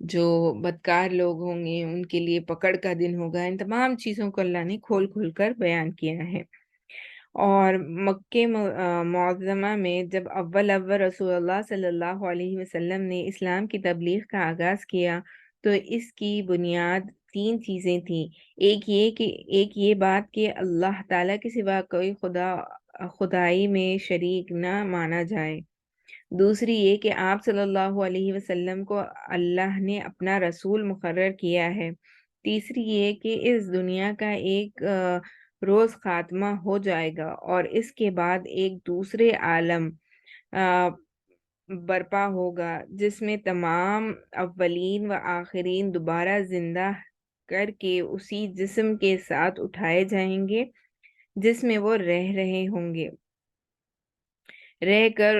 جو بدکار لوگ ہوں گے ان کے لیے پکڑ کا دن ہوگا، ان تمام چیزوں کو اللہ نے کھول کھول کر بیان کیا ہے۔ اور مکہ معظمہ میں جب اول رسول اللہ صلی اللہ علیہ وسلم نے اسلام کی تبلیغ کا آغاز کیا تو اس کی بنیاد تین چیزیں تھیں۔ ایک یہ بات کہ اللہ تعالیٰ کے سوا کوئی خدائی میں شریک نہ مانا جائے۔ دوسری یہ کہ آپ صلی اللہ علیہ وسلم کو اللہ نے اپنا رسول مقرر کیا ہے۔ تیسری یہ کہ اس دنیا کا ایک روز خاتمہ ہو جائے گا اور اس کے بعد ایک دوسرے عالم برپا ہوگا جس میں تمام اولین و آخرین دوبارہ زندہ کر کے اسی جسم کے ساتھ اٹھائے جائیں گے جس میں وہ رہ رہے ہوں گے، رہ کر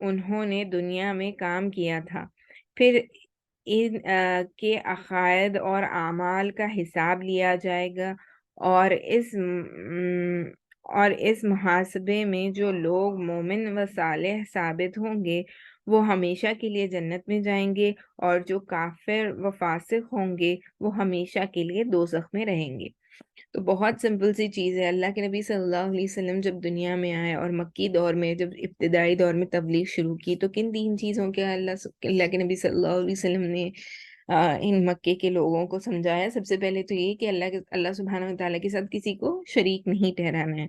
انہوں نے دنیا میں کام کیا تھا۔ پھر ان کے عقائد اور اعمال کا حساب لیا جائے گا اور اس محاسبے میں جو لوگ مومن و صالح ثابت ہوں گے وہ ہمیشہ کے لیے جنت میں جائیں گے، اور جو کافر و فاسق ہوں گے وہ ہمیشہ کے لیے دوزخ میں رہیں گے۔ تو بہت سمپل سی چیز ہے۔ اللہ کے نبی صلی اللہ علیہ وسلم جب دنیا میں آئے اور مکی دور میں جب ابتدائی دور میں تبلیغ شروع کی تو کن تین چیزوں کے اللہ کے نبی صلی اللہ علیہ وسلم نے ان مکے کے لوگوں کو سمجھایا۔ سب سے پہلے تو یہ کہ اللہ سبحانہ و تعالیٰ کے ساتھ کسی کو شریک نہیں ٹھہرانا ہے۔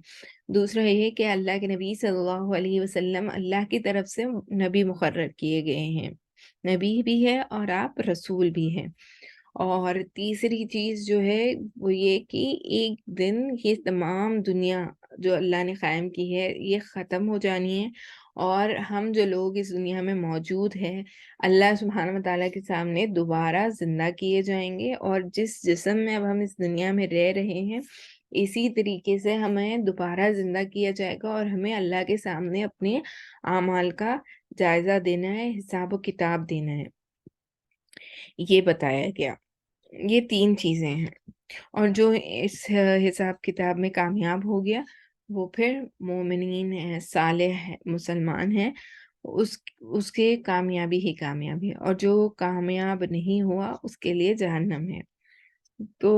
دوسرا یہ کہ اللہ کے نبی صلی اللہ علیہ وسلم اللہ کی طرف سے نبی مقرر کیے گئے ہیں، نبی بھی ہے اور آپ رسول بھی ہیں۔ اور تیسری چیز جو ہے وہ یہ کہ ایک دن یہ تمام دنیا جو اللہ نے قائم کی ہے یہ ختم ہو جانی ہے، اور ہم جو لوگ اس دنیا میں موجود ہیں اللہ سبحانہ وتعالیٰ کے سامنے دوبارہ زندہ کیے جائیں گے، اور جس جسم میں اب ہم اس دنیا میں رہ رہے ہیں اسی طریقے سے ہمیں دوبارہ زندہ کیا جائے گا، اور ہمیں اللہ کے سامنے اپنے اعمال کا جائزہ دینا ہے، حساب و کتاب دینا ہے، یہ بتایا گیا۔ یہ تین چیزیں ہیں، اور جو اس حساب کتاب میں کامیاب ہو گیا وہ پھر مومنین ہیں، صالح ہیں، مسلمان ہیں، اس کے کامیابی ہی کامیابی ہے، اور جو کامیاب نہیں ہوا اس کے لیے جہنم ہے۔ تو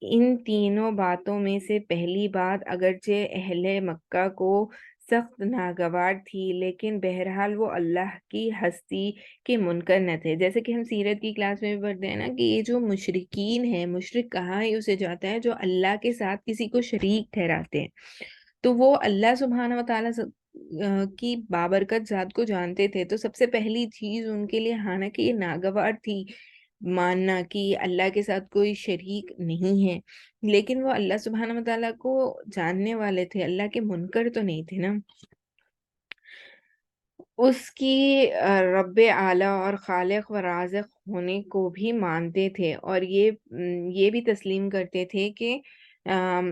ان تینوں باتوں میں سے پہلی بات اگرچہ اہل مکہ کو سخت ناگوار تھی لیکن بہرحال وہ اللہ کی ہستی کے منکر نہ تھے۔ جیسے کہ ہم سیرت کی کلاس میں بھی پڑھتے ہیں نا کہ یہ جو مشرکین ہیں، مشرک کہاں ہی اسے جاتا ہے جو اللہ کے ساتھ کسی کو شریک ٹھہراتے ہیں، تو وہ اللہ سبحانہ و تعالیٰ کی بابرکت ذات کو جانتے تھے، تو سب سے پہلی چیز ان کے لیے حالانکہ یہ ناگوار تھی ماننا کہ اللہ کے ساتھ کوئی شریک نہیں ہے، لیکن وہ اللہ سبحانہ و تعالیٰ کو جاننے والے تھے، اللہ کے منکر تو نہیں تھے نا۔ اس کی رب اعلیٰ اور خالق و رازق ہونے کو بھی مانتے تھے، اور یہ بھی تسلیم کرتے تھے کہ آم،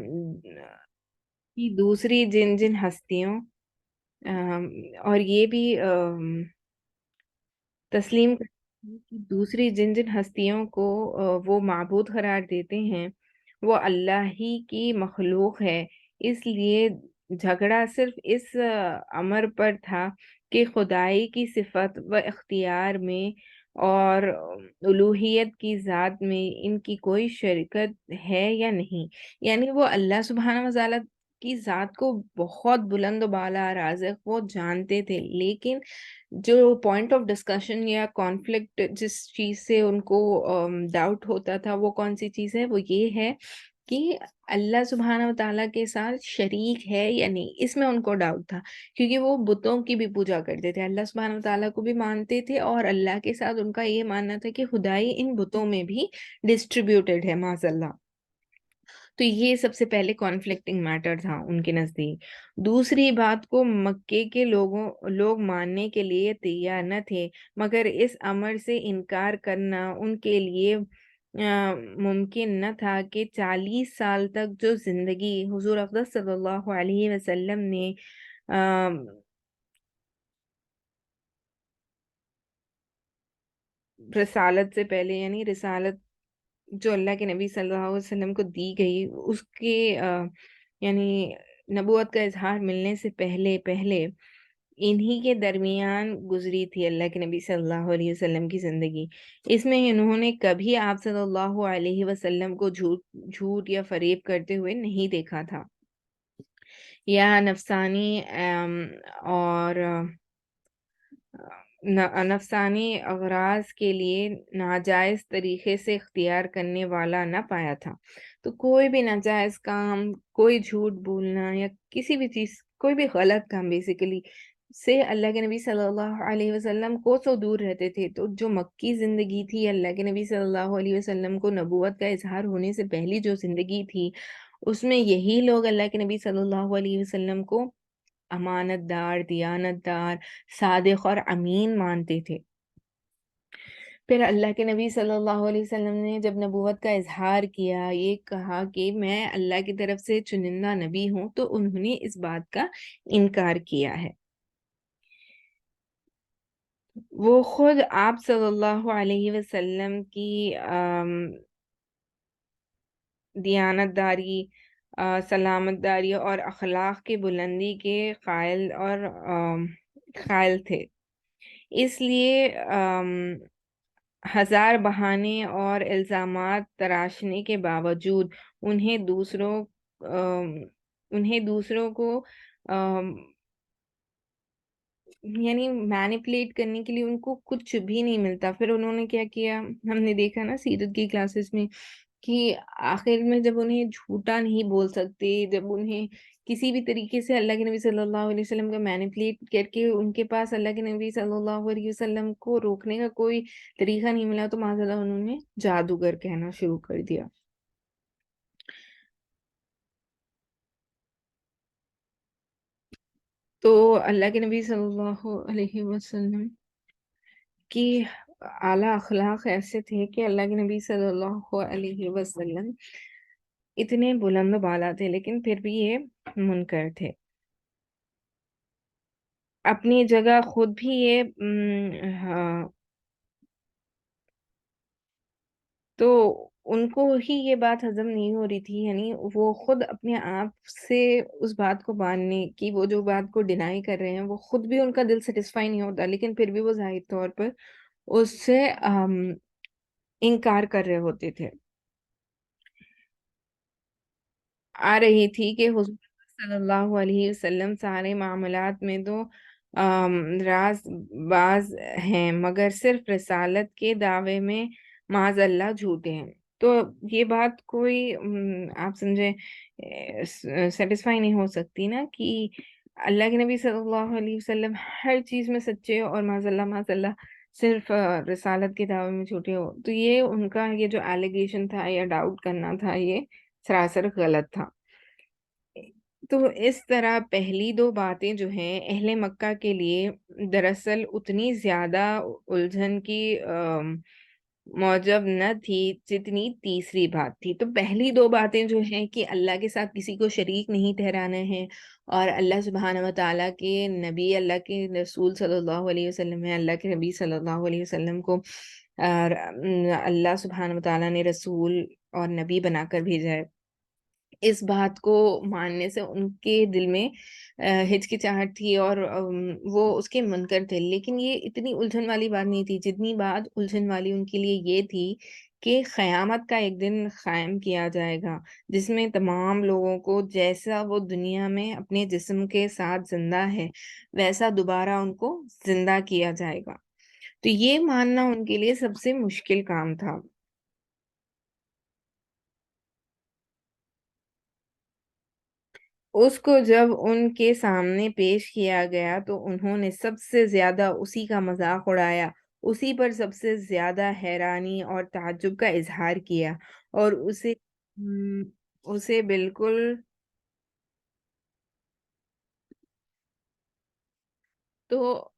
کہ دوسری جن جن ہستیوں آم، اور یہ بھی تسلیم کرتے ہیں کہ دوسری جن جن ہستیوں کو وہ معبود قرار دیتے ہیں وہ اللہ ہی کی مخلوق ہے۔ اس لیے جھگڑا صرف اس امر پر تھا کہ خدائی کی صفت و اختیار میں اور الوہیت کی ذات میں ان کی کوئی شرکت ہے یا نہیں، یعنی وہ اللہ سبحانہ وتعالیٰ کی ذات کو بہت بلند و بالا رازق وہ جانتے تھے، لیکن جو پوائنٹ آف ڈسکشن یا کانفلکٹ جس چیز سے ان کو ڈاؤٹ ہوتا تھا وہ کون سی چیز ہے، وہ یہ ہے کہ اللہ سبحانہ و تعالیٰ کے ساتھ شریک ہے یا نہیں، اس میں ان کو ڈاؤٹ تھا، کیونکہ وہ بتوں کی بھی پوجا کرتے تھے، اللہ سبحانہ و تعالیٰ کو بھی مانتے تھے اور اللہ کے ساتھ ان کا یہ ماننا تھا کہ خدائی ان بتوں میں بھی ڈسٹریبیوٹیڈ ہے معاذ اللہ۔ تو یہ سب سے پہلے کانفلکٹنگ میٹر تھا ان کے نزدیک۔ دوسری بات کو مکے کے لوگ ماننے کے لیے تیار نہ تھے، مگر اس امر سے انکار کرنا ان کے لیے ممکن نہ تھا کہ 40 سال تک جو زندگی حضور اقدس صلی اللہ علیہ وسلم نے رسالت سے پہلے، یعنی رسالت جو اللہ کے نبی صلی اللہ علیہ وسلم کو دی گئی اس کے یعنی نبوت کا اظہار ملنے سے پہلے انہی کے درمیان گزری تھی اللہ کے نبی صلی اللہ علیہ وسلم کی زندگی۔ اس میں انہوں نے کبھی آپ صلی اللہ علیہ وسلم کو جھوٹ یا فریب کرتے ہوئے نہیں دیکھا تھا، یا نفسانی اور نفسانی اغراض کے لیے ناجائز طریقے سے اختیار کرنے والا نہ پایا تھا۔ تو کوئی بھی ناجائز کام، کوئی جھوٹ بولنا یا کسی بھی چیز، کوئی بھی غلط کام بیسیکلی سے اللہ کے نبی صلی اللہ علیہ وسلم کو سو دور رہتے تھے۔ تو جو مکی زندگی تھی، اللہ کے نبی صلی اللہ علیہ وسلم کو نبوت کا اظہار ہونے سے پہلی جو زندگی تھی، اس میں یہی لوگ اللہ کے نبی صلی اللہ علیہ وسلم کو امانت دار، دیانت دار، صادق اور امین مانتے تھے۔ پھر اللہ کے نبی صلی اللہ علیہ وسلم نے جب نبوت کا اظہار کیا، یہ کہا کہ میں اللہ کی طرف سے چنندہ نبی ہوں، تو انہوں نے اس بات کا انکار کیا ہے۔ وہ خود آپ صلی اللہ علیہ وسلم کی دیانت داری، سلامت داری اور اخلاق کی بلندی کے قائل تھے۔ اس لیے ہزار بہانے اور الزامات تراشنے کے باوجود انہیں دوسروں کو یعنی مینیپولیٹ کرنے کے لیے ان کو کچھ بھی نہیں ملتا۔ پھر انہوں نے کیا کیا، ہم نے دیکھا نا سیرت کی کلاسز میں، کہ آخر میں جب انہیں جھوٹا نہیں بول سکتے، جب انہیں کسی بھی طریقے سے اللہ کے نبی صلی اللہ علیہ وسلم کا مینیپولیٹ کر کے ان کے پاس اللہ کے نبی صلی اللہ علیہ وسلم کو روکنے کا کوئی طریقہ نہیں ملا، تو معاذ اللہ انہوں نے جادوگر کہنا شروع کر دیا۔ تو اللہ کے نبی صلی اللہ علیہ وسلم کی اعلیٰ اخلاق ایسے تھے کہ اللہ کے نبی صلی اللہ علیہ وسلم اتنے بلند و بالا تھے، لیکن پھر بھی یہ منکر تھے۔ اپنی جگہ خود بھی یہ تو ان کو ہی یہ بات ہضم نہیں ہو رہی تھی، یعنی وہ خود اپنے آپ سے اس بات کو ماننے کی، وہ جو بات کو ڈینائی کر رہے ہیں، وہ خود بھی ان کا دل سیٹسفائی نہیں ہوتا، لیکن پھر بھی وہ ظاہر طور پر اس سے انکار کر رہے ہوتے تھے۔ آ رہی تھی کہ حضور صلی اللہ علیہ وسلم سارے معاملات میں تو راز باز ہیں، مگر صرف رسالت کے دعوے میں معاذ اللہ جھوٹے ہیں۔ تو یہ بات کوئی آپ سمجھے سیٹسفائی نہیں ہو سکتی نا، کہ اللہ کے نبی صلی اللہ علیہ وسلم ہر چیز میں سچے ہو اور معاذ اللہ صرف رسالت کے دعوے میں جھوٹے ہو۔ تو یہ ان کا یہ جو ایلیگیشن تھا یا ڈاؤٹ کرنا تھا، یہ سراسر غلط تھا۔ تو اس طرح پہلی دو باتیں جو ہیں اہل مکہ کے لیے دراصل اتنی زیادہ الجھن کی موجب نہ تھی جتنی تیسری بات تھی۔ تو پہلی دو باتیں جو ہیں کہ اللہ کے ساتھ کسی کو شریک نہیں ٹھہرانا ہے، اور اللہ سبحانہ و تعالیٰ کے نبی، اللہ کے رسول صلی اللہ علیہ وسلم ہے، اللہ کے نبی صلی اللہ علیہ وسلم کو اللہ سبحانہ و تعالیٰ نے رسول اور نبی بنا کر بھیجا ہے۔ اس بات کو ماننے سے ان کے دل میں ہچکچاہٹ تھی، اور وہ اس کے منکر تھے، لیکن یہ اتنی الجھن والی بات نہیں تھی جتنی بات الجھن والی ان کے لیے یہ تھی کہ قیامت کا ایک دن قائم کیا جائے گا، جس میں تمام لوگوں کو جیسا وہ دنیا میں اپنے جسم کے ساتھ زندہ ہے، ویسا دوبارہ ان کو زندہ کیا جائے گا۔ تو یہ ماننا ان کے لیے سب سے مشکل کام تھا۔ اس کو جب ان کے سامنے پیش کیا گیا تو انہوں نے سب سے زیادہ اسی کا مذاق اڑایا، اسی پر سب سے زیادہ حیرانی اور تعجب کا اظہار کیا، اور اسے بالکل تو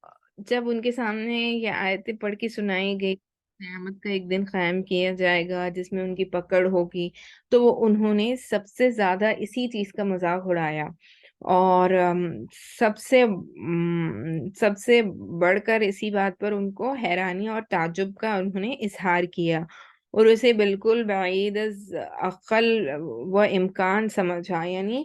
جب ان کے سامنے یہ آیتیں پڑھ کے سنائی گئی، قیامت کا ایک دن قائم کیا جائے گا جس میں ان کی پکڑ ہوگی، تو انہوں نے سب سے زیادہ اسی چیز کا مذاق اڑایا، اور سب سے بڑھ کر اسی بات پر ان کو حیرانی اور تعجب کا انہوں نے اظہار کیا، اور اسے بالکل بعید از عقل و امکان سمجھا، یعنی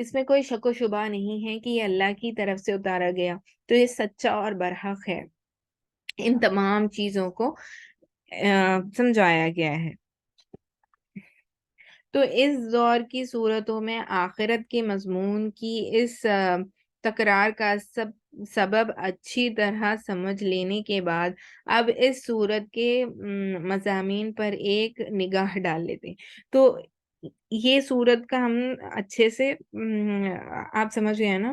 اس میں کوئی شک و شبہ نہیں ہے کہ یہ اللہ کی طرف سے اتارا گیا، تو یہ سچا اور برحق ہے۔ ان تمام چیزوں کو سمجھایا گیا ہے۔ تو اس دور کی صورتوں میں آخرت کے مضمون کی اس تکرار کا سبب اچھی طرح سمجھ لینے کے بعد اب اس صورت کے مضامین پر ایک نگاہ ڈال لیتے ہیں۔ تو یہ صورت کا ہم اچھے سے آپ سمجھ گئے ہیں نا،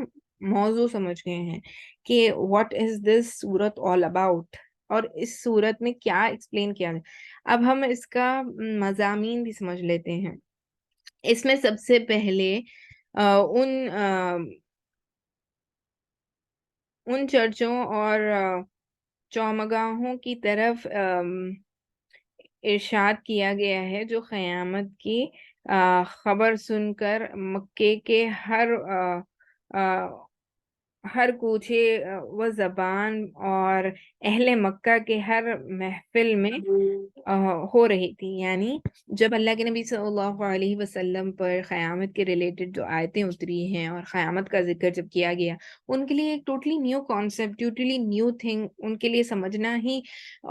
موضوع سمجھ گئے ہیں کہ واٹ از دس صورت آل اباؤٹ، اور اس صورت میں کیا ایکسپلین کیا گیا۔ اب ہم اس کا مضامین بھی سمجھ لیتے ہیں۔ اس میں سب سے پہلے ان چرچوں اور چومگاہوں کی طرف ارشاد کیا گیا ہے جو قیامت کی خبر سن کر مکے کے ہر کوچے و زبان اور اہل مکہ کے ہر محفل میں ہو رہی تھی۔ یعنی جب اللہ کے نبی صلی اللہ علیہ وسلم پر قیامت کے ریلیٹڈ جو آیتیں اتری ہیں اور قیامت کا ذکر جب کیا گیا، ان کے لیے ایک totally new concept, totally new thing, ان کے لیے سمجھنا ہی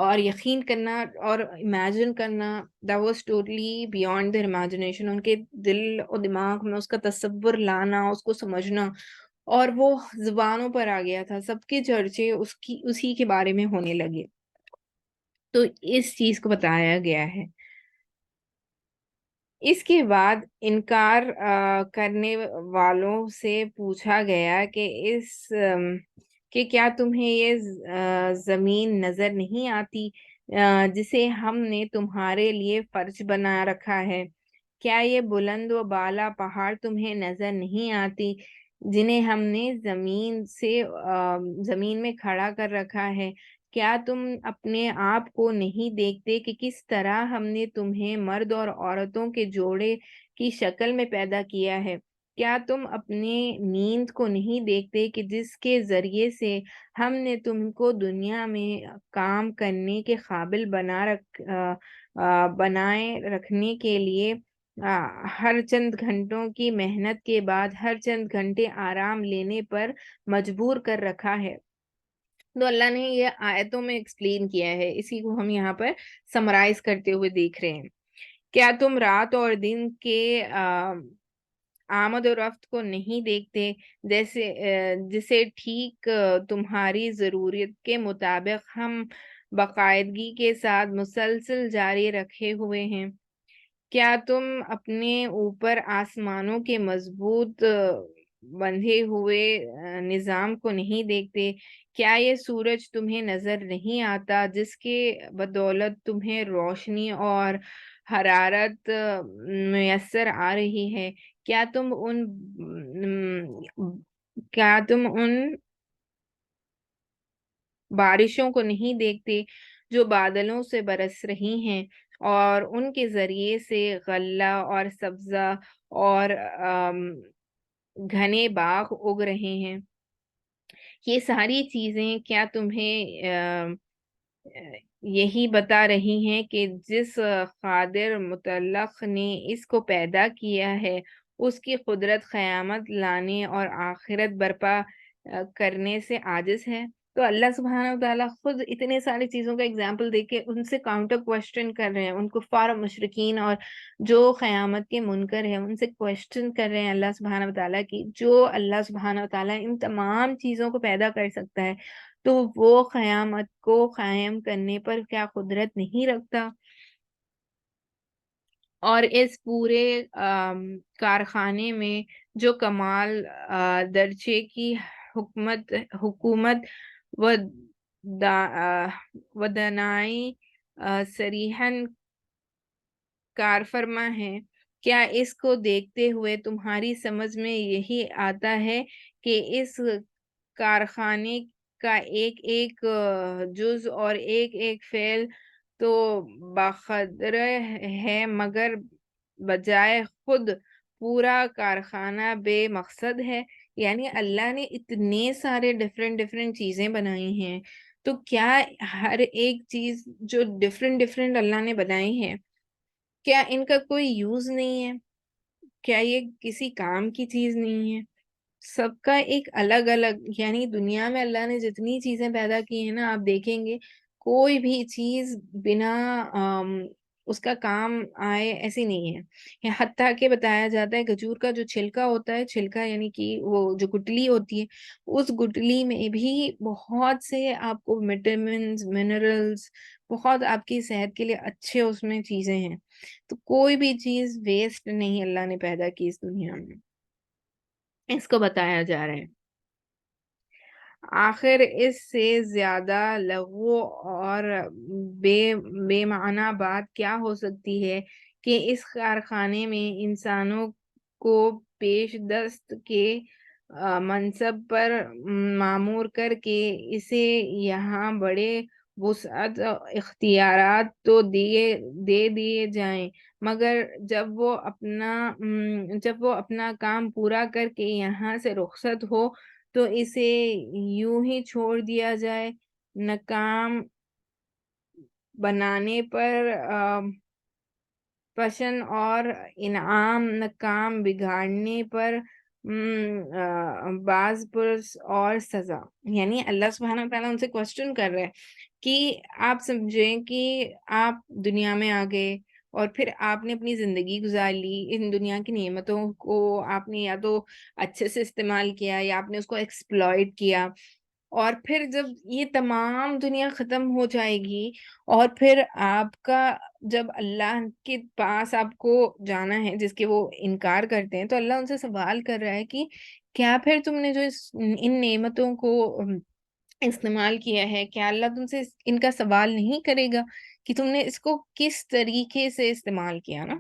اور یقین کرنا اور امیجن کرنا، that was totally beyond their imagination۔ ان کے دل اور دماغ میں اس کا تصور لانا، اس کو سمجھنا، اور وہ زبانوں پر آ گیا تھا، سب کے چرچے اسی کے بارے میں ہونے لگے۔ تو اس چیز کو بتایا گیا ہے۔ اس کے بعد انکار کرنے والوں سے پوچھا گیا کہ کیا تمہیں یہ زمین نظر نہیں آتی جسے ہم نے تمہارے لیے فرش بنا رکھا ہے؟ کیا یہ بلند و بالا پہاڑ تمہیں نظر نہیں آتی جنہیں ہم نے زمین میں کھڑا کر رکھا ہے؟ کیا تم اپنے آپ کو نہیں دیکھتے کہ کس طرح ہم نے تمہیں مرد اور عورتوں کے جوڑے کی شکل میں پیدا کیا ہے؟ کیا تم اپنے نیند کو نہیں دیکھتے کہ جس کے ذریعے سے ہم نے تم کو دنیا میں کام کرنے کے قابل بنائے رکھنے کے لیے ہر چند گھنٹوں کی محنت کے بعد ہر چند گھنٹے آرام لینے پر مجبور کر رکھا ہے؟ تو اللہ نے یہ آیتوں میں ایکسپلین کیا ہے، اسی کو ہم یہاں پر سمرائز کرتے ہوئے دیکھ رہے ہیں۔ کیا تم رات اور دن کے آمد و رفت کو نہیں دیکھتے جسے ٹھیک تمہاری ضرورت کے مطابق ہم باقاعدگی کے ساتھ مسلسل جاری رکھے ہوئے ہیں؟ کیا تم اپنے اوپر آسمانوں کے مضبوط بندھے ہوئے نظام کو نہیں دیکھتے؟ کیا یہ سورج تمہیں نظر نہیں آتا جس کے بدولت تمہیں روشنی اور حرارت میسر آ رہی ہے؟ کیا تم ان بارشوں کو نہیں دیکھتے جو بادلوں سے برس رہی ہیں اور ان کے ذریعے سے غلہ اور سبزہ اور گھنے باغ اگ رہے ہیں؟ یہ ساری چیزیں کیا تمہیں یہی بتا رہی ہیں کہ جس قادر مطلق نے اس کو پیدا کیا ہے اس کی قدرت قیامت لانے اور آخرت برپا کرنے سے عاجز ہے؟ تو اللہ سبحانہ وتعالیٰ خود اتنے ساری چیزوں کا اگزامپل دے کے ان سے کاؤنٹر کوشچن کر رہے ہیں، ان کفار و مشرکین اور جو قیامت کے منکر ہیں ان سے کوشچن کر رہے ہیں اللہ سبحانہ وتعالیٰ کی۔ جو اللہ سبحانہ وتعالیٰ ان تمام چیزوں کو پیدا کر سکتا ہے تو وہ قیامت کو قائم کرنے پر کیا قدرت نہیں رکھتا؟ اور اس پورے کارخانے میں جو کمال درجے کی حکومت و دانائی صریحاً کارفرما ہے، کیا اس کو دیکھتے ہوئے تمہاری سمجھ میں یہی آتا ہے کہ اس کارخانے کا ایک ایک جز اور ایک ایک فعل تو باقدر ہے مگر بجائے خود پورا کارخانہ بے مقصد ہے؟ یعنی اللہ نے اتنے سارے ڈفرینٹ چیزیں بنائی ہیں، تو کیا ہر ایک چیز جو ڈفرینٹ اللہ نے بنائی ہے کیا ان کا کوئی یوز نہیں ہے؟ کیا یہ کسی کام کی چیز نہیں ہے؟ سب کا ایک الگ الگ، یعنی دنیا میں اللہ نے جتنی چیزیں پیدا کی ہیں نا، آپ دیکھیں گے کوئی بھی چیز بنا اس کا کام آئے ایسی نہیں ہے. حتیٰ کہ بتایا جاتا ہے کھجور کا جو چھلکا ہوتا ہے، چھلکا یعنی کہ وہ جو گٹلی ہوتی ہے، اس گٹلی میں بھی بہت سے آپ کو وٹامنز، منرلز، بہت آپ کی صحت کے لیے اچھے اس میں چیزیں ہیں. تو کوئی بھی چیز ویسٹ نہیں اللہ نے پیدا کی اس دنیا میں، اس کو بتایا جا رہا ہے. آخر اس سے زیادہ لغو اور بے معنی بات کیا ہو سکتی ہے کہ اس کارخانے میں انسانوں کو پیش دست کے منصب پر معمور کر کے اسے یہاں بڑے وسعت اختیارات تو دے دیے جائیں، مگر جب وہ اپنا کام پورا کر کے یہاں سے رخصت ہو تو اسے یوں ہی چھوڑ دیا جائے. ناکام بنانے پر پشن اور انعام، ناکام بگاڑنے پر باز پرس اور سزا. یعنی اللہ سبحانہ وتعالیٰ ان سے کوسچن کر رہے ہیں کہ آپ سمجھیں کہ آپ دنیا میں آ گئے اور پھر آپ نے اپنی زندگی گزار لی، ان دنیا کی نعمتوں کو آپ نے یا تو اچھے سے استعمال کیا یا آپ نے اس کو ایکسپلائٹ کیا، اور پھر جب یہ تمام دنیا ختم ہو جائے گی اور پھر آپ کا جب اللہ کے پاس آپ کو جانا ہے جس کے وہ انکار کرتے ہیں، تو اللہ ان سے سوال کر رہا ہے کہ کیا پھر تم نے جو ان نعمتوں کو استعمال کیا ہے، کیا اللہ تم سے ان کا سوال نہیں کرے گا کہ تم نے اس کو کس طریقے سے استعمال کیا نا؟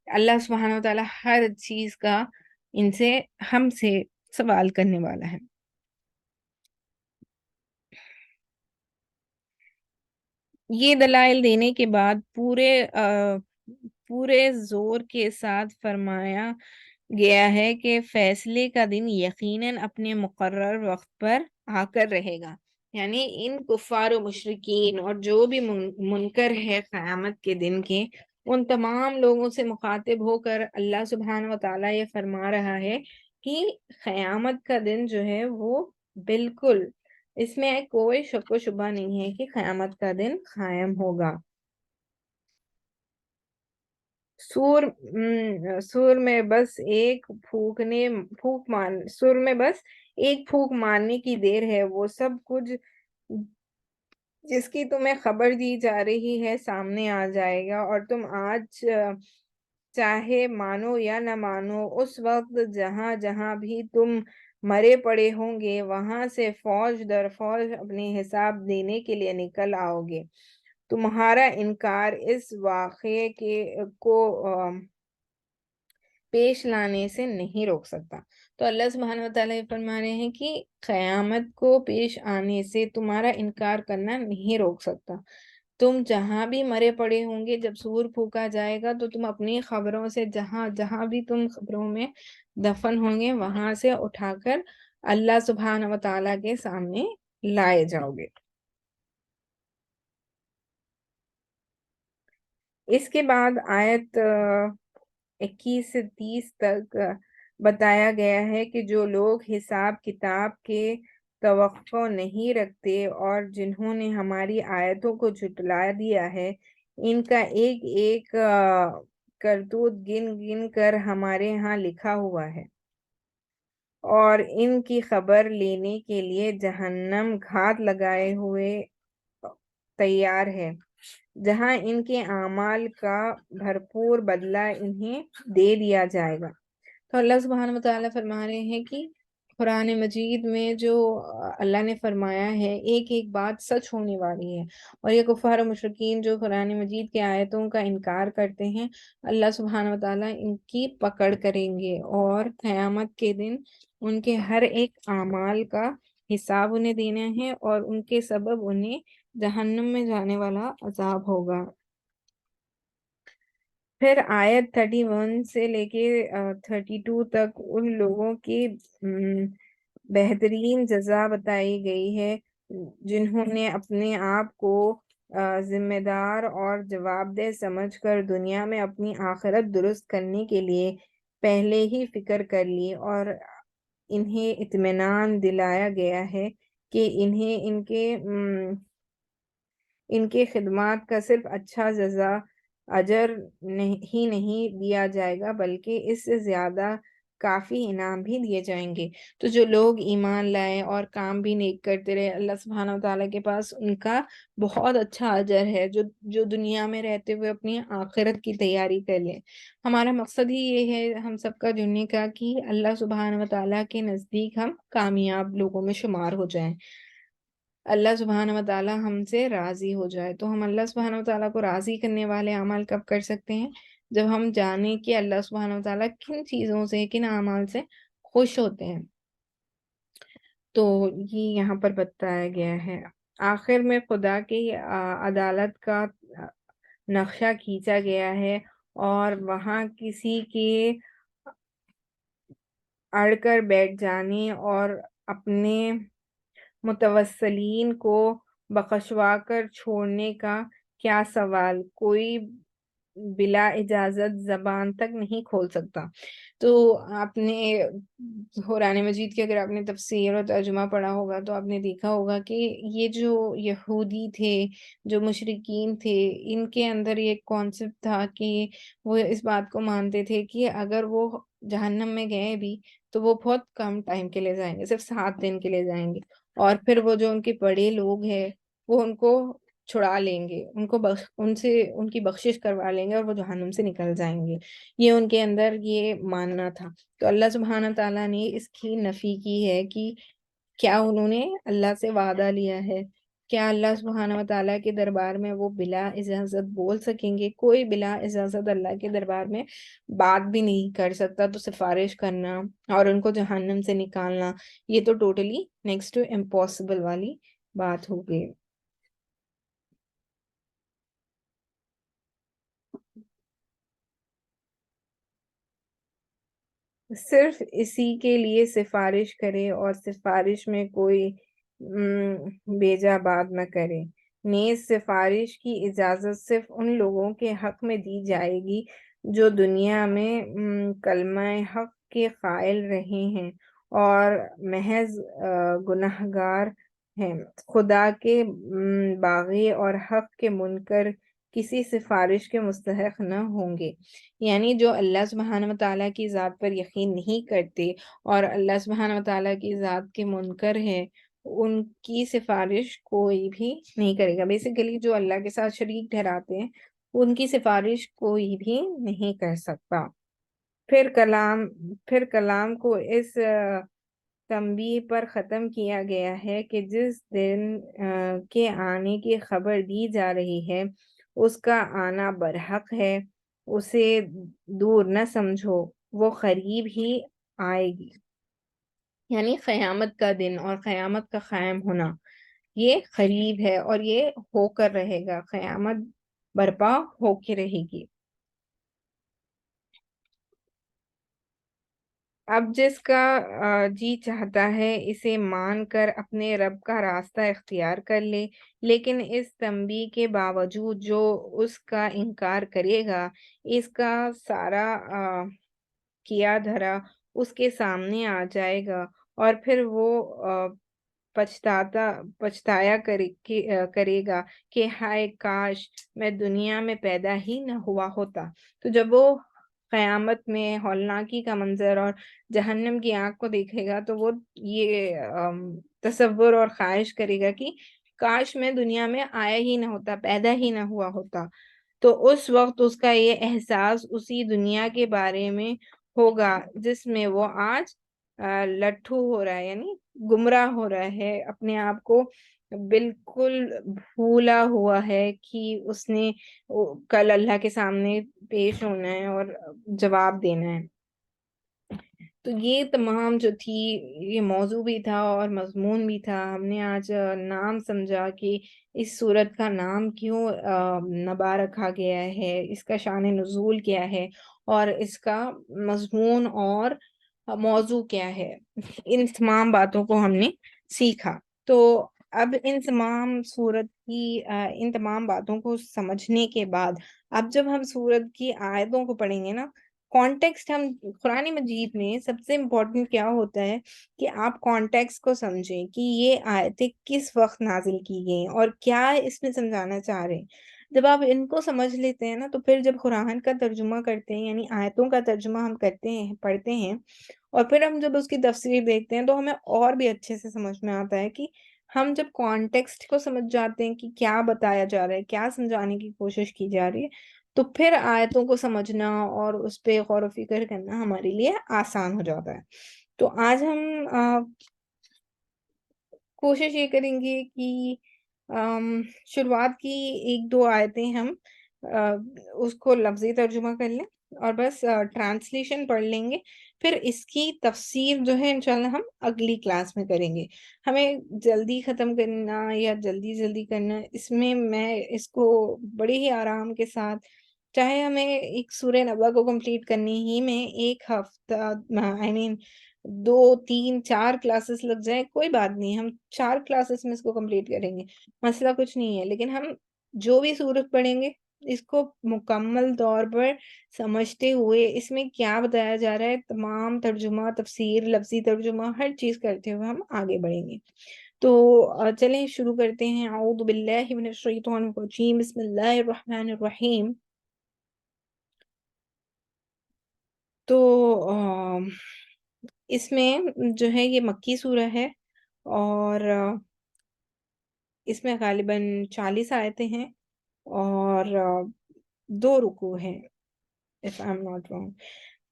اللہ سبحانہ وتعالیٰ ہر چیز کا ہم سے سوال کرنے والا ہے. یہ دلائل دینے کے بعد پورے زور کے ساتھ فرمایا گیا ہے کہ فیصلے کا دن یقیناً اپنے مقرر وقت پر آ کر رہے گا. یعنی ان کفار و مشرکین اور جو بھی منکر ہے قیامت کے دن کے، ان تمام لوگوں سے مخاطب ہو کر اللہ سبحانہ و تعالیٰ یہ فرما رہا ہے کہ قیامت کا دن جو ہے وہ بالکل، اس میں کوئی شک و شبہ نہیں ہے کہ قیامت کا دن قائم ہوگا. سور میں بس ایک پھونک مارنے کی دیر ہے، وہ سب کچھ جس کی تمہیں خبر دی جا رہی ہے سامنے آ جائے گا، اور تم آج چاہے مانو یا نہ مانو، اس وقت جہاں جہاں بھی تم مرے پڑے ہوں گے وہاں سے فوج در فوج اپنے حساب دینے کے لیے نکل آؤ گے. تمہارا انکار اس واقعے کو پیش لانے سے نہیں روک سکتا. تو اللہ سبحانہ وتعالیٰ فرما رہے ہیں کہ قیامت کو پیش آنے سے تمہارا انکار کرنا نہیں روک سکتا. تم جہاں بھی مرے پڑے ہوں گے، جب سور پھونکا جائے گا تو تم اپنی خبروں سے جہاں جہاں بھی تم خبروں میں دفن ہوں گے وہاں سے اٹھا کر اللہ سبحانہ وتعالیٰ کے سامنے لائے جاؤ گے. اس کے بعد آیت 21 سے 30 تک بتایا گیا ہے کہ جو لوگ حساب کتاب کے توقع نہیں رکھتے اور جنہوں نے ہماری آیتوں کو جھٹلا دیا ہے، ان کا ایک ایک کرتوت گن گن کر ہمارے ہاں لکھا ہوا ہے، اور ان کی خبر لینے کے لیے جہنم گھات لگائے ہوئے تیار ہے، جہاں ان کے اعمال کا بھرپور بدلہ انہیں دے دیا جائے گا. تو اللہ سبحانہ وتعالیٰ فرما رہے ہیں کہ قرآن مجید میں جو اللہ نے فرمایا ہے ایک ایک بات سچ ہونے والی ہے، اور یہ کفار و مشرکین جو قرآن مجید کے آیتوں کا انکار کرتے ہیں، اللہ سبحانہ وتعالیٰ ان کی پکڑ کریں گے، اور قیامت کے دن ان کے ہر ایک اعمال کا حساب انہیں دینا ہے، اور ان کے سبب انہیں جہنم میں جانے والا عذاب ہوگا. پھر آیت 31 سے لے کے 32 تک ان لوگوں کی بہترین جزا بتائی گئی ہے جنہوں نے اپنے آپ کو ذمہ دار اور جواب دہ سمجھ کر دنیا میں اپنی آخرت درست کرنے کے لیے پہلے ہی فکر کر لی اور انہیں اطمینان دلایا گیا ہے کہ انہیں ان کے خدمات کا صرف اچھا اجر ہی نہیں دیا جائے گا بلکہ اس سے زیادہ کافی انعام بھی دیے جائیں گے۔ تو جو لوگ ایمان لائے اور کام بھی نیک کرتے رہے، اللہ سبحانہ وتعالیٰ کے پاس ان کا بہت اچھا اجر ہے، جو دنیا میں رہتے ہوئے اپنی آخرت کی تیاری کر لیں۔ ہمارا مقصد ہی یہ ہے ہم سب کا جننے کا کہ اللہ سبحانہ وتعالیٰ کے نزدیک ہم کامیاب لوگوں میں شمار ہو جائیں، اللہ سبحانہ وتعالیٰ ہم سے راضی ہو جائے۔ تو ہم اللہ سبحانہ وتعالیٰ کو راضی کرنے والے اعمال کب کر سکتے ہیں؟ جب ہم جانیں کہ اللہ سبحانہ وتعالیٰ کن چیزوں سے، کن اعمال سے خوش ہوتے ہیں۔ تو یہ یہاں پر بتایا گیا ہے۔ آخر میں خدا کی عدالت کا نقشہ کھینچا گیا ہے اور وہاں کسی کے اڑ کر بیٹھ جانے اور اپنے متوسلین کو بخشوا کر چھوڑنے کا کیا سوال، کوئی بلا اجازت زبان تک نہیں کھول سکتا۔ تو آپ نے قرآن مجید کی اگر آپ نے تفسیر اور ترجمہ پڑھا ہوگا تو آپ نے دیکھا ہوگا کہ یہ جو یہودی تھے، جو مشرکین تھے، ان کے اندر یہ کانسیپٹ تھا کہ وہ اس بات کو مانتے تھے کہ اگر وہ جہنم میں گئے بھی تو وہ بہت کم ٹائم کے لیے جائیں گے، صرف 7 دن کے لیے جائیں گے، اور پھر وہ جو ان کے بڑے لوگ ہیں وہ ان کو چھڑا لیں گے، ان سے ان کی بخشش کروا لیں گے اور وہ جہنم سے نکل جائیں گے۔ یہ ان کے اندر یہ ماننا تھا۔ تو اللہ سبحانہ تعالیٰ نے اس کی نفی کی ہے کہ کیا انہوں نے اللہ سے وعدہ لیا ہے؟ کیا اللہ سبحانہ وتعالیٰ کے دربار میں وہ بلا اجازت بول سکیں گے؟ کوئی بلا اجازت اللہ کے دربار میں بات بھی نہیں کر سکتا۔ تو سفارش کرنا اور ان کو جہنم سے نکالنا، یہ تو ٹوٹلی نیکسٹ ٹو امپاسبل والی بات ہو گئی۔ صرف اسی کے لیے سفارش کرے اور سفارش میں کوئی بیجا بات نہ کرے۔ نیز سفارش کی اجازت صرف ان لوگوں کے حق میں دی جائے گی جو دنیا میں کلمہ حق کے قائل رہے ہیں اور محض گنہگار ہیں، خدا کے باغی اور حق کے منکر کسی سفارش کے مستحق نہ ہوں گے۔ یعنی جو اللہ سبحانہ وتعالیٰ کی ذات پر یقین نہیں کرتے اور اللہ سبحانہ وتعالیٰ کی ذات کے منکر ہیں، ان کی سفارش کوئی بھی نہیں کرے گا۔ بیسیکلی جو اللہ کے ساتھ شریک ٹھہراتے ہیں ان کی سفارش کوئی بھی نہیں کر سکتا۔ پھر کلام کو اس تنبیہ پر ختم کیا گیا ہے کہ جس دن کے آنے کی خبر دی جا رہی ہے اس کا آنا برحق ہے، اسے دور نہ سمجھو، وہ قریب ہی آئے گی۔ یعنی قیامت کا دن اور قیامت کا قائم ہونا یہ قریب ہے اور یہ ہو کر رہے گا، قیامت برپا ہو کے رہے گی۔ اب جس کا جی چاہتا ہے اسے مان کر اپنے رب کا راستہ اختیار کر لے، لیکن اس تنبیہ کے باوجود جو اس کا انکار کرے گا، اس کا سارا کیا دھرا اس کے سامنے آ جائے گا اور پھر وہ پچھتایا کرے گا کہ ہائے کاش میں دنیا میں پیدا ہی نہ ہوا ہوتا۔ تو جب وہ قیامت میں ہولناکی کا منظر اور جہنم کی آگ کو دیکھے گا تو وہ یہ تصور اور خواہش کرے گا کہ کاش میں دنیا میں آیا ہی نہ ہوتا، پیدا ہی نہ ہوا ہوتا۔ تو اس وقت اس کا یہ احساس اسی دنیا کے بارے میں ہوگا جس میں وہ آج لٹھو ہو رہا ہے، یعنی گمراہ ہو رہا ہے، اپنے آپ کو بالکل بھولا ہوا ہے کہ اس نے کل اللہ کے سامنے پیش ہونا ہے اور جواب دینا ہے۔ تو یہ تمام جو تھی، یہ موضوع بھی تھا اور مضمون بھی تھا۔ ہم نے آج نام سمجھا کہ اس سورت کا نام کیوں نبا رکھا گیا ہے، اس کا شان نزول کیا ہے اور اس کا مضمون اور موضوع کیا ہے۔ ان تمام باتوں کو ہم نے سیکھا۔ تو اب ان تمام باتوں کو سمجھنے کے بعد اب جب ہم سورت کی آیتوں کو پڑھیں گے نا، کانٹیکسٹ ہم قرآن مجید میں سب سے امپورٹنٹ کیا ہوتا ہے کہ آپ کانٹیکسٹ کو سمجھیں کہ یہ آیتیں کس وقت نازل کی گئی اور کیا اس میں سمجھانا چاہ رہے ہیں۔ جب آپ ان کو سمجھ لیتے ہیں نا تو پھر جب قرآن کا ترجمہ کرتے ہیں یعنی آیتوں کا ترجمہ ہم کرتے ہیں پڑھتے ہیں اور پھر ہم جب اس کی تفسیر دیکھتے ہیں تو ہمیں اور بھی اچھے سے سمجھ میں آتا ہے کہ ہم جب کانٹیکسٹ کو سمجھ جاتے ہیں کہ کیا بتایا جا رہا ہے، کیا سمجھانے کی کوشش کی جا رہی ہے، تو پھر آیتوں کو سمجھنا اور اس پہ غور و فکر کرنا ہمارے لیے آسان ہو جاتا ہے۔ تو آج ہم کوشش یہ کریں گے کہ شروعات کی ایک دو آیتیں ہم آ، اس کو لفظی ترجمہ کر لیں اور بس ٹرانسلیشن پڑھ لیں گے، پھر اس کی تفسیر جو ہے انشاءاللہ ہم اگلی کلاس میں کریں گے۔ ہمیں جلدی ختم کرنا یا جلدی جلدی کرنا، اس میں اس کو بڑے ہی آرام کے ساتھ، چاہے ہمیں ایک سورہ نبوہ کو کمپلیٹ کرنے ہی میں ایک ہفتہ آئی مین 2 3 4 کلاسز لگ جائے کوئی بات نہیں، ہم 4 کلاسز میں اس کو کمپلیٹ کریں گے، مسئلہ کچھ نہیں ہے، لیکن ہم جو بھی سورت پڑھیں گے اس کو مکمل طور پر سمجھتے ہوئے اس میں کیا بتایا جا رہا ہے تمام ترجمہ تفسیر لفظی ترجمہ ہر چیز کرتے ہوئے ہم آگے بڑھیں گے۔ تو چلیں شروع کرتے ہیں۔ اعوذ باللہ من الشیطان الرجیم، بسم اللہ الرحمن الرحیم۔ تو اس میں جو ہے یہ مکی سورہ ہے اور اس میں غالباً 40 آیتیں ہیں اور 2 رکوع ہیں if I'm not wrong۔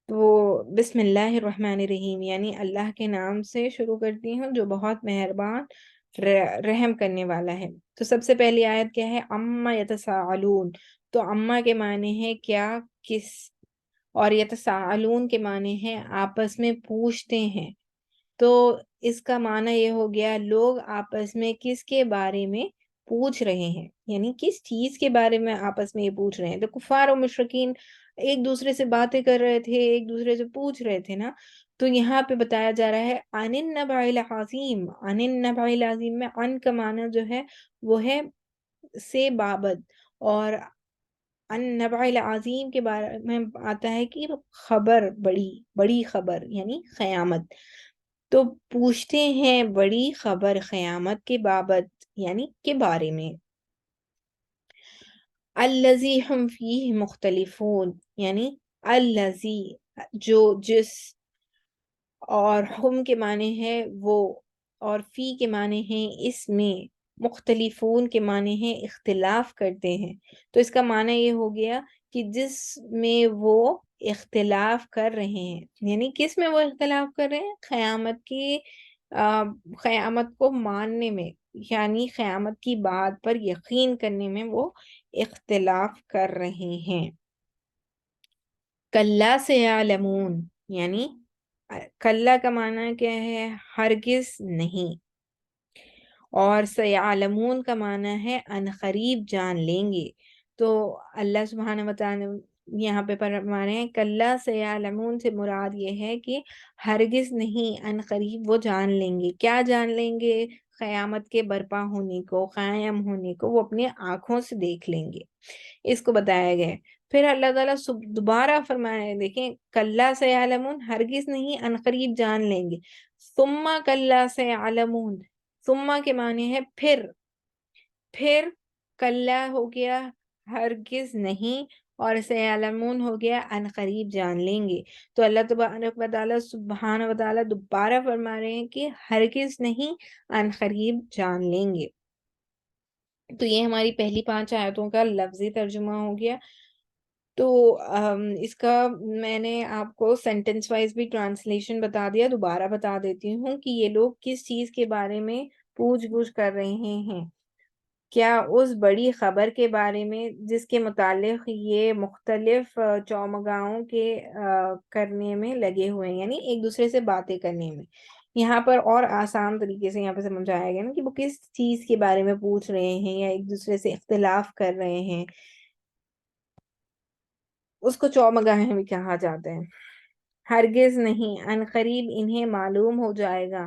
تو بسم اللہ الرحمن الرحیم یعنی اللہ کے نام سے شروع کرتی ہوں جو بہت مہربان رحم کرنے والا ہے۔ تو سب سے پہلی آیت کیا ہے؟ اما یتساءلون۔ تو اما کے معنی ہے کیا، کس، اور یتساءلون کے معنی ہے آپس میں پوچھتے ہیں۔ تو اس کا معنی یہ ہو گیا لوگ آپس میں کس کے بارے میں پوچھ رہے ہیں، یعنی کس چیز کے بارے میں آپس میں یہ پوچھ رہے ہیں۔ تو کفار و مشرکین ایک دوسرے سے باتیں کر رہے تھے، ایک دوسرے سے پوچھ رہے تھے نا، تو یہاں پہ بتایا جا رہا ہے عن النبع العظیم۔ عن النبع العظیم میں عن کا معنی جو ہے وہ ہے سے بابت، اور النبع العظیم کے بارے میں آتا ہے کہ خبر، بڑی بڑی خبر یعنی قیامت۔ تو پوچھتے ہیں بڑی خبر قیامت کے بابت یعنی کے بارے میں۔ الذی ہم فیہ مختلفون یعنی الذی جو، جس، اور ہم کے معنی ہے وہ، اور فی کے معنی ہے اس میں، مختلفون کے معنی ہے اختلاف کرتے ہیں۔ تو اس کا معنی یہ ہو گیا کہ جس میں وہ اختلاف کر رہے ہیں، یعنی کس میں وہ اختلاف کر رہے ہیں؟ قیامت کی قیامت کو ماننے میں، یعنی قیامت کی بات پر یقین کرنے میں وہ اختلاف کر رہے ہیں۔ کلا سیعلمون یعنی کلا کا معنی کیا ہے؟ ہرگز نہیں، اور سیعلمون کا معنی ہے ان قریب جان لیں گے۔ تو اللہ سبحانہ وتعالی یہاں پہ فرما رہے ہیں کلا سیعلمون سے مراد یہ ہے کہ ہرگز نہیں، ان قریب وہ جان لیں گے۔ کیا جان لیں گے؟ قیامت کے برپا ہونے کو، قائم ہونے کو وہ اپنی آنکھوں سے دیکھ لیں گے، اس کو بتایا گیا ہے۔ پھر اللہ تعالیٰ دوبارہ فرمایا ہے، دیکھیں کلا سیعلمون ہرگز نہیں، ان قریب جان لیں گے۔ ثم کلا سیعلمون، ثم کے معنی ہے پھر کلا ہو گیا ہرگز نہیں، اور سیعلمون ہو گیا ان قریب جان لیں گے۔ تو اللہ تبارک و تعالیٰ سبحانہ و تعالیٰ دوبارہ فرما رہے ہیں کہ ہرگز نہیں، ان قریب جان لیں گے۔ تو یہ ہماری پہلی 5 آیتوں کا لفظی ترجمہ ہو گیا۔ تو اس کا میں نے آپ کو سینٹنس وائز بھی ٹرانسلیشن بتا دیا، دوبارہ بتا دیتی ہوں کہ یہ لوگ کس چیز کے بارے میں پوچھ گچھ کر رہے ہیں۔ کیا اس بڑی خبر کے بارے میں جس کے متعلق یہ مختلف چومگاؤں کے کرنے میں لگے ہوئے ہیں، یعنی ایک دوسرے سے باتیں کرنے میں۔ یہاں پر اور آسان طریقے سے یہاں پہ سمجھایا گیا نا کہ وہ کس چیز کے بارے میں پوچھ رہے ہیں یا ایک دوسرے سے اختلاف کر رہے ہیں، اس کو چومگاہیں بھی کہا جاتا ہے۔ ہرگز نہیں، ان قریب انہیں معلوم ہو جائے گا،